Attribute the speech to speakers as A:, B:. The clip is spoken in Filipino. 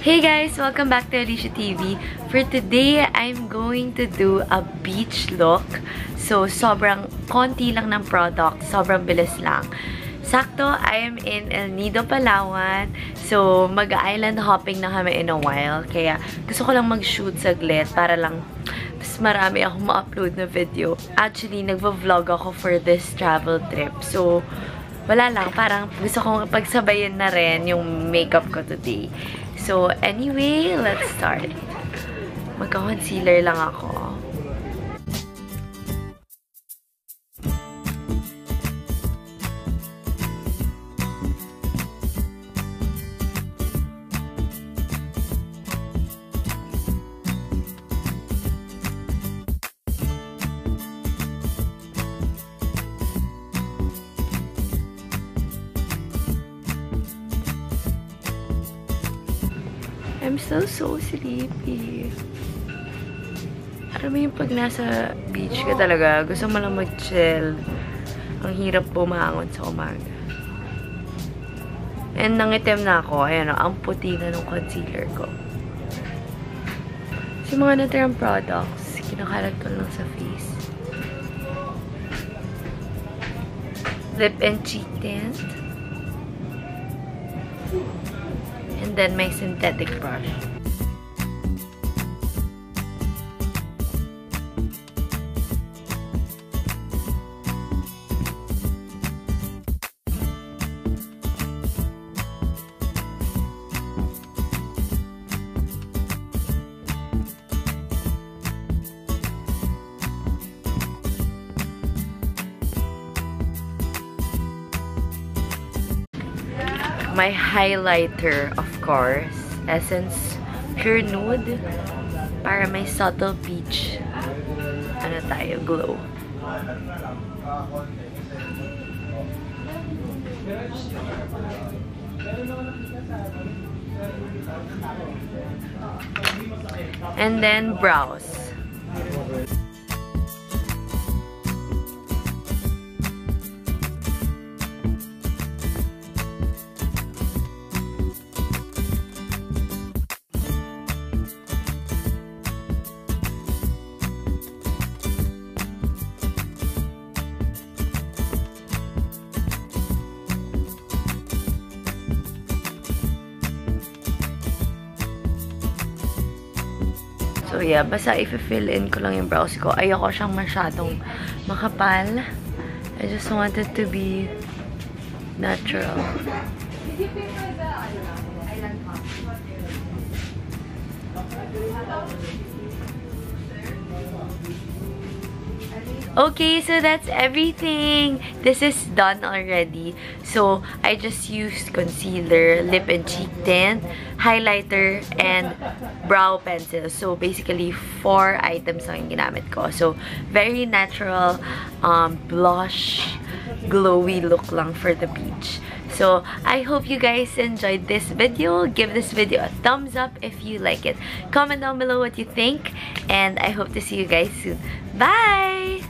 A: Hey guys! Welcome back to AllysiuTV. For today, I'm going to do a beach look. So, sobrang konti lang ng product. Sobrang bilis lang. Sakto, I am in El Nido, Palawan. So, mag-island hopping na kami in a while. Kaya, gusto ko lang mag-shoot saglit para lang mas marami akong ma-upload na video. Actually, nagva-vlog ako for this travel trip. So, wala lang. Parang gusto kong pagsabayin na rin yung makeup ko today. So, anyway, let's start. Magka-concealer lang ako. I'm so sleepy. Alam mo yung pag nasa beach ka talaga, gusto mo lang mag-chill. Ang hirap bumangon sa umaga. And nangitim na ako. Ayan o, ang puti na ng concealer ko. So, yung mga natirang products, kinakalat ko lang sa face. Lip and cheek tint. And then my synthetic brush. My highlighter, of course, Essence Pure Nude, para may subtle peach, glow. And then brows. So, yeah. Basta i-fill in ko lang yung brows ko. Ayoko siyang masyadong makapal. I just want it to be natural. Okay, so that's everything. This is done already. So, I just used concealer, lip and cheek tint, highlighter, and brow pencil. So, basically, 4 items lang yung ginamit ko. So, very natural, blush, glowy look lang for the beach. So, I hope you guys enjoyed this video. Give this video a thumbs up if you like it. Comment down below what you think. And I hope to see you guys soon. Bye!